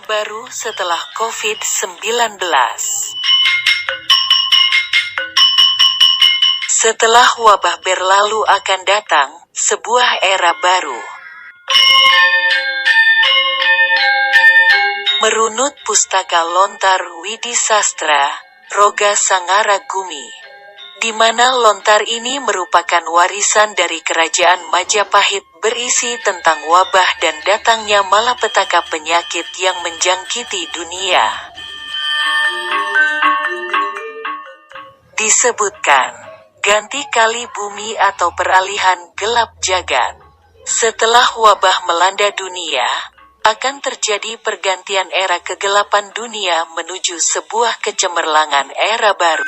baru setelah COVID-19. Setelah wabah berlalu akan datang sebuah era baru. Merunut Pustaka Lontar Widi Sastra, Roga Sangara Gumi, di mana lontar ini merupakan warisan dari Kerajaan Majapahit berisi tentang wabah dan datangnya malapetaka penyakit yang menjangkiti dunia. Disebutkan, ganti kali bumi atau peralihan gelap jagat. Setelah wabah melanda dunia, akan terjadi pergantian era kegelapan dunia menuju sebuah kecemerlangan era baru.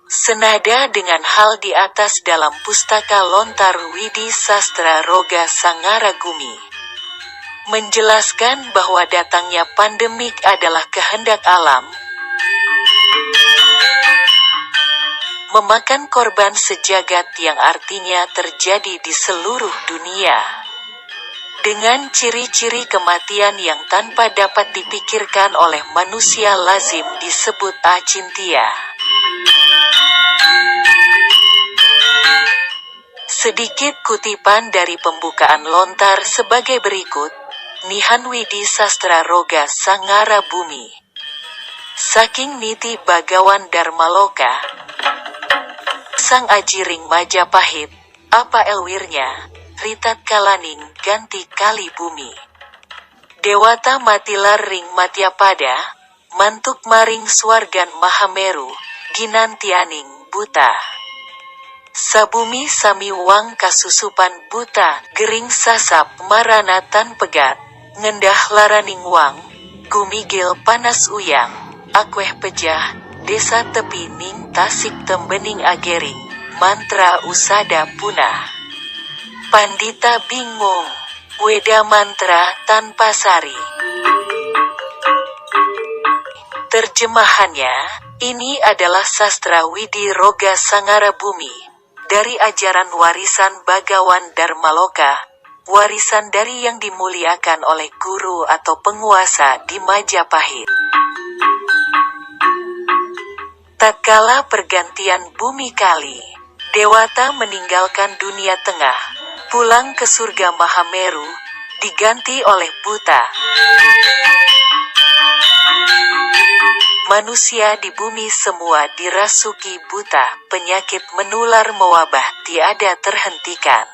Senada dengan hal di atas dalam Pustaka Lontar Widi Sastra Roga Sangara Gumi menjelaskan bahwa datangnya pandemik adalah kehendak alam, memakan korban sejagat yang artinya terjadi di seluruh dunia. Dengan ciri-ciri kematian yang tanpa dapat dipikirkan oleh manusia lazim disebut acintya. Sedikit kutipan dari pembukaan lontar sebagai berikut, Nihan Widi Sastra Roga Sangara Bumi. Saking niti Bagawan Darmaloka, Sang Ajiring Majapahit, apa elwirnya, ritat kalaning ganti kali bumi. Dewata matilar ring matyapada, mantuk maring swargan Mahameru, ginantianing buta. Sabumi sami wang kasusupan buta, gering sasap marana tan pegat, ngendah laraning wang, gumigil panas uyang, akweh pejah, desa tepi ning tasik tembening agering, mantra usada punah. Pandita bingung, weda mantra tanpa sari. Terjemahannya, ini adalah sastra Widi Roga Sangara Bumi, dari ajaran warisan Bagawan Darmaloka, warisan dari yang dimuliakan oleh guru atau penguasa di Majapahit. Tatkala pergantian bumi kali, Dewata meninggalkan dunia tengah, pulang ke surga Mahameru, diganti oleh buta. Manusia di bumi semua dirasuki buta, penyakit menular mewabah tiada terhentikan.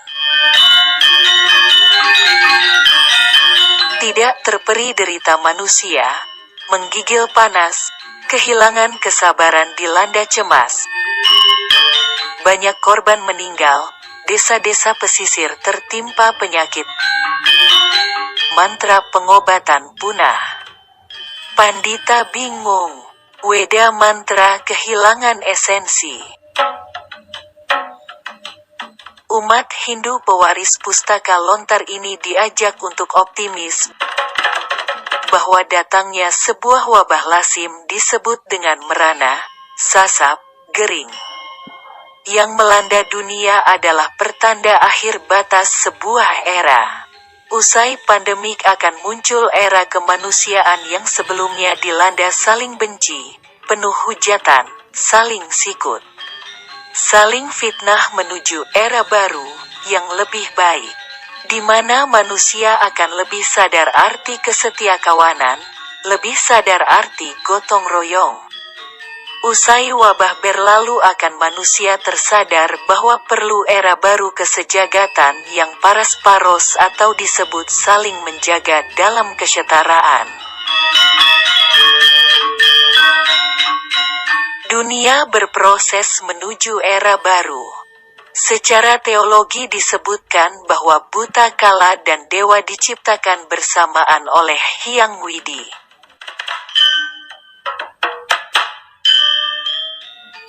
Tidak terperi derita manusia, menggigil panas, kehilangan kesabaran dilanda cemas. Banyak korban meninggal, desa-desa pesisir tertimpa penyakit. Mantra pengobatan punah. Pandita bingung, weda mantra kehilangan esensi. Umat Hindu pewaris Pustaka Lontar ini diajak untuk optimis bahwa datangnya sebuah wabah lazim disebut dengan merana, sasap, gering, yang melanda dunia adalah pertanda akhir batas sebuah era. Usai pandemik akan muncul era kemanusiaan yang sebelumnya dilanda saling benci, penuh hujatan, saling sikut, saling fitnah menuju era baru, yang lebih baik, di mana manusia akan lebih sadar arti kesetiakawanan, lebih sadar arti gotong royong. Usai wabah berlalu akan manusia tersadar bahwa perlu era baru kesejagatan yang paras-paros atau disebut saling menjaga dalam kesetaraan. Dunia berproses menuju era baru. Secara teologi disebutkan bahwa buta kala dan dewa diciptakan bersamaan oleh Hyang Widi.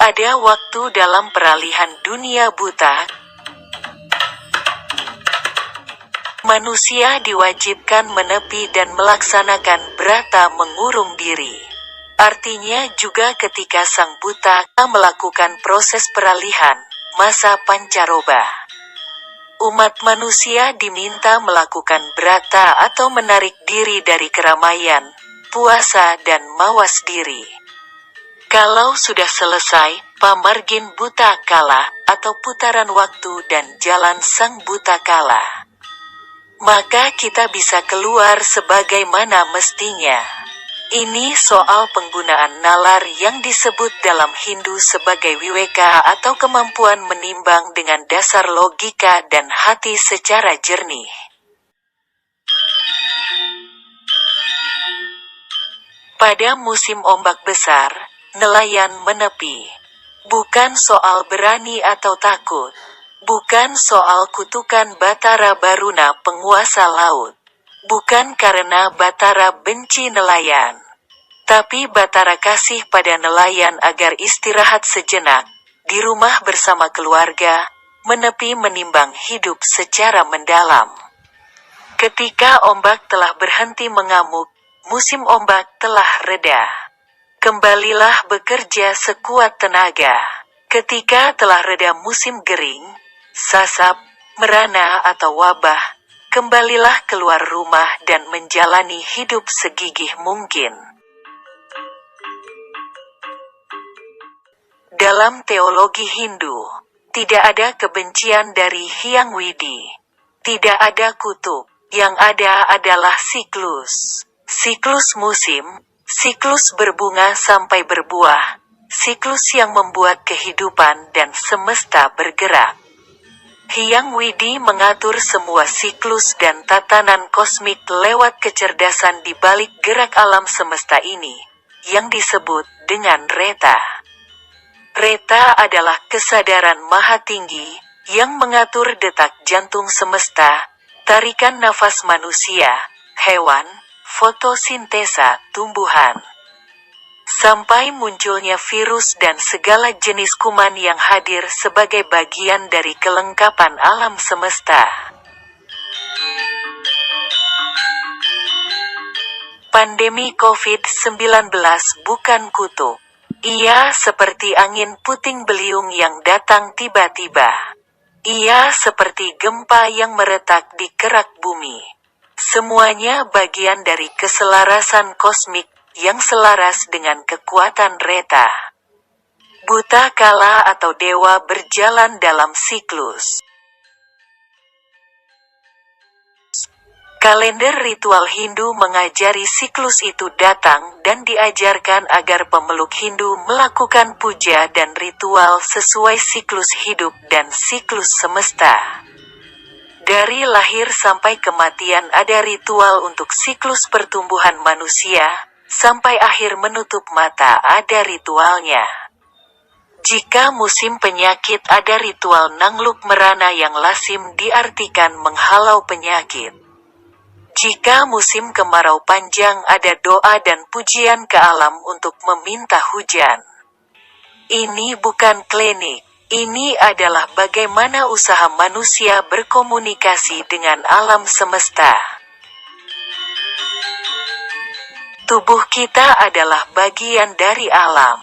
Ada waktu dalam peralihan dunia buta, manusia diwajibkan menepi dan melaksanakan brata mengurung diri. Artinya juga ketika sang buta melakukan proses peralihan, masa pancaroba. Umat manusia diminta melakukan brata atau menarik diri dari keramaian, puasa dan mawas diri. Kalau sudah selesai, pamargin buta kala, atau putaran waktu dan jalan sang buta kala, maka kita bisa keluar sebagaimana mestinya. Ini soal penggunaan nalar yang disebut dalam Hindu sebagai viveka atau kemampuan menimbang dengan dasar logika dan hati secara jernih. Pada musim ombak besar, nelayan menepi. Bukan soal berani atau takut. Bukan soal kutukan Batara Baruna penguasa laut. Bukan karena Batara benci nelayan. Tapi Batara kasih pada nelayan agar istirahat sejenak, di rumah bersama keluarga, menepi menimbang hidup secara mendalam. Ketika ombak telah berhenti mengamuk, musim ombak telah reda. Kembalilah bekerja sekuat tenaga. Ketika telah reda musim gering, sasab, merana atau wabah, kembalilah keluar rumah dan menjalani hidup segigih mungkin. Dalam teologi Hindu, tidak ada kebencian dari Hyang Widi. Tidak ada kutub, yang ada adalah siklus. Siklus musim, siklus berbunga sampai berbuah, siklus yang membuat kehidupan dan semesta bergerak. Hyang Widi mengatur semua siklus dan tatanan kosmik lewat kecerdasan di balik gerak alam semesta ini, yang disebut dengan Reta. Reta adalah kesadaran maha tinggi, yang mengatur detak jantung semesta, tarikan nafas manusia, hewan, fotosintesa tumbuhan, sampai munculnya virus dan segala jenis kuman yang hadir sebagai bagian dari kelengkapan alam semesta. Pandemi COVID-19 bukan kutub. Ia seperti angin puting beliung yang datang tiba-tiba. Ia seperti gempa yang meretak di kerak bumi. Semuanya bagian dari keselarasan kosmik yang selaras dengan kekuatan Reta. Buta kala atau dewa berjalan dalam siklus. Kalender ritual Hindu mengajari siklus itu datang dan diajarkan agar pemeluk Hindu melakukan puja dan ritual sesuai siklus hidup dan siklus semesta. Dari lahir sampai kematian ada ritual untuk siklus pertumbuhan manusia, sampai akhir menutup mata ada ritualnya. Jika musim penyakit ada ritual nangluk merana yang lazim diartikan menghalau penyakit. Jika musim kemarau panjang ada doa dan pujian ke alam untuk meminta hujan. Ini bukan klinik, ini adalah bagaimana usaha manusia berkomunikasi dengan alam semesta. Tubuh kita adalah bagian dari alam,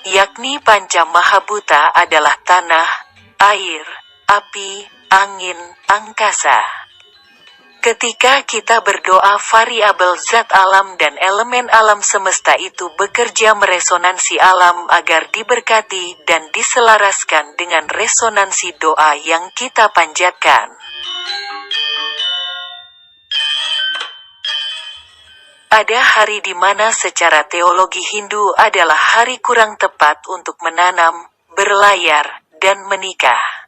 yakni Panca Mahabhuta adalah tanah, air, api, angin, angkasa. Ketika kita berdoa, variabel zat alam dan elemen alam semesta itu bekerja meresonansi alam agar diberkati dan diselaraskan dengan resonansi doa yang kita panjatkan. Ada hari di mana secara teologi Hindu adalah hari kurang tepat untuk menanam, berlayar, dan menikah.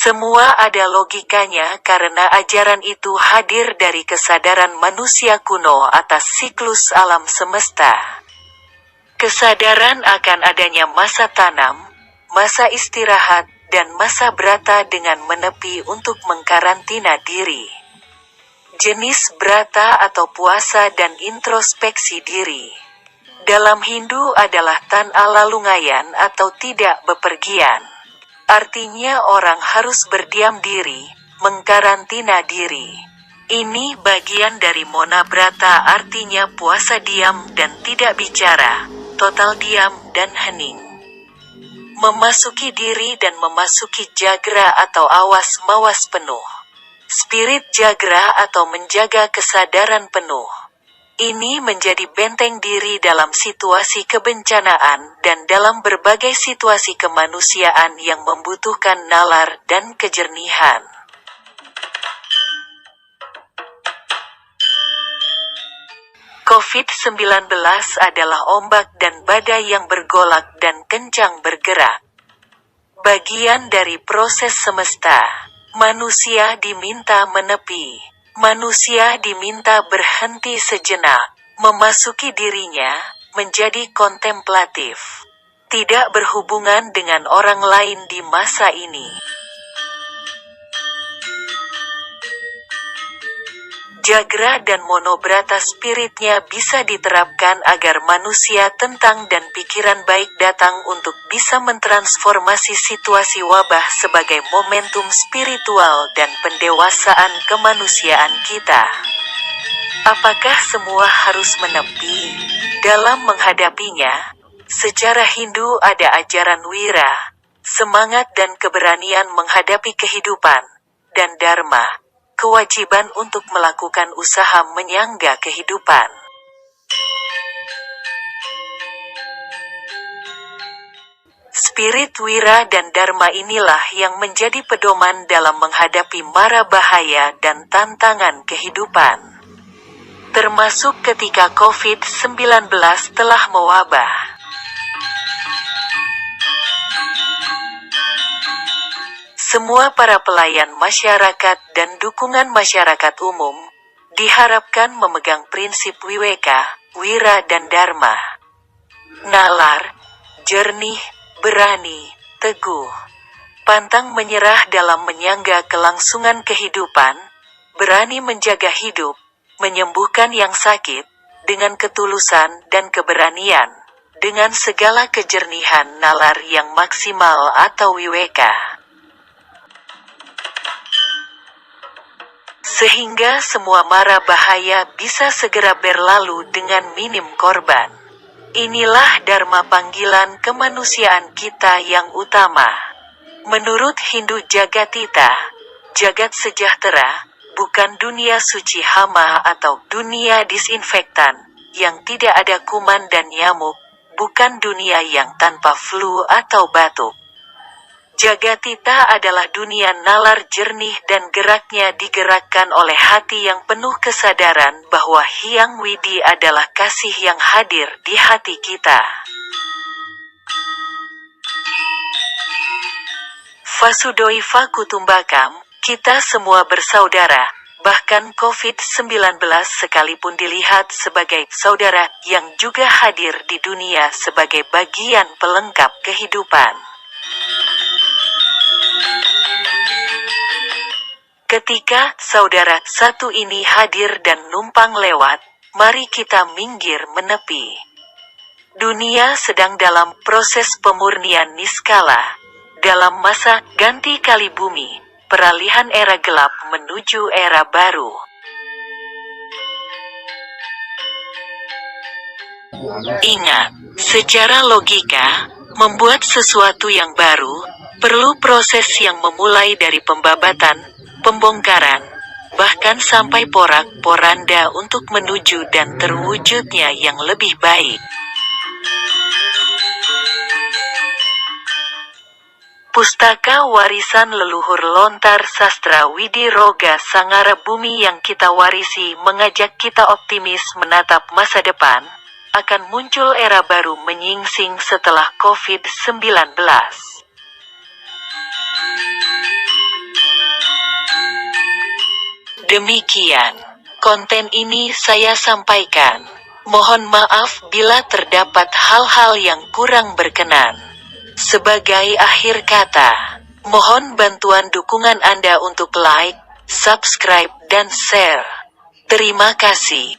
Semua ada logikanya karena ajaran itu hadir dari kesadaran manusia kuno atas siklus alam semesta. Kesadaran akan adanya masa tanam, masa istirahat, dan masa brata dengan menepi untuk mengkarantina diri. Jenis brata atau puasa dan introspeksi diri dalam Hindu adalah tan alalungayan atau tidak bepergian. Artinya orang harus berdiam diri, mengkarantina diri. Ini bagian dari Mona Brata, artinya puasa diam dan tidak bicara, total diam dan hening. Memasuki diri dan memasuki jagra atau awas-mawas penuh. Spirit jagra atau menjaga kesadaran penuh. Ini menjadi benteng diri dalam situasi kebencanaan dan dalam berbagai situasi kemanusiaan yang membutuhkan nalar dan kejernihan. COVID-19 adalah ombak dan badai yang bergolak dan kencang bergerak. Bagian dari proses semesta. Manusia diminta menepi. Manusia diminta berhenti sejenak, memasuki dirinya, menjadi kontemplatif. Tidak berhubungan dengan orang lain di masa ini. Jagra dan monobrata spiritnya bisa diterapkan agar manusia tentang dan pikiran baik datang untuk bisa mentransformasi situasi wabah sebagai momentum spiritual dan pendewasaan kemanusiaan kita. Apakah semua harus menepi dalam menghadapinya? Secara Hindu ada ajaran wira, semangat dan keberanian menghadapi kehidupan, dan dharma, kewajiban untuk melakukan usaha menyangga kehidupan. Spirit wira dan dharma inilah yang menjadi pedoman dalam menghadapi mara bahaya dan tantangan kehidupan. Termasuk ketika COVID-19 telah mewabah. Semua para pelayan masyarakat dan dukungan masyarakat umum diharapkan memegang prinsip wiweka, wira dan dharma. Nalar, jernih, berani, teguh, pantang menyerah dalam menyangga kelangsungan kehidupan, berani menjaga hidup, menyembuhkan yang sakit, dengan ketulusan dan keberanian, dengan segala kejernihan nalar yang maksimal atau wiweka. Sehingga semua mara bahaya bisa segera berlalu dengan minim korban. Inilah dharma panggilan kemanusiaan kita yang utama. Menurut Hindu Jagatita, jagat sejahtera, bukan dunia suci hama atau dunia disinfektan, yang tidak ada kuman dan nyamuk, bukan dunia yang tanpa flu atau batuk. Jagatita adalah dunia nalar jernih dan geraknya digerakkan oleh hati yang penuh kesadaran bahwa Hyang Widi adalah kasih yang hadir di hati kita. Vasudhaiva Kutumbakam, kita semua bersaudara, bahkan COVID-19 sekalipun dilihat sebagai saudara yang juga hadir di dunia sebagai bagian pelengkap kehidupan. Ketika saudara satu ini hadir dan numpang lewat, mari kita minggir menepi. Dunia sedang dalam proses pemurnian niskala. Dalam masa ganti kali bumi, peralihan era gelap menuju era baru. Ingat, secara logika, membuat sesuatu yang baru, perlu proses yang memulai dari pembabatan, pembongkaran, bahkan sampai porak-poranda untuk menuju dan terwujudnya yang lebih baik. Pustaka warisan leluhur lontar sastra Widi Roga Sangara Bumi yang kita warisi mengajak kita optimis menatap masa depan, akan muncul era baru menyingsing setelah COVID-19. Demikian, konten ini saya sampaikan. Mohon maaf bila terdapat hal-hal yang kurang berkenan. Sebagai akhir kata, mohon bantuan dukungan Anda untuk like, subscribe dan share. Terima kasih.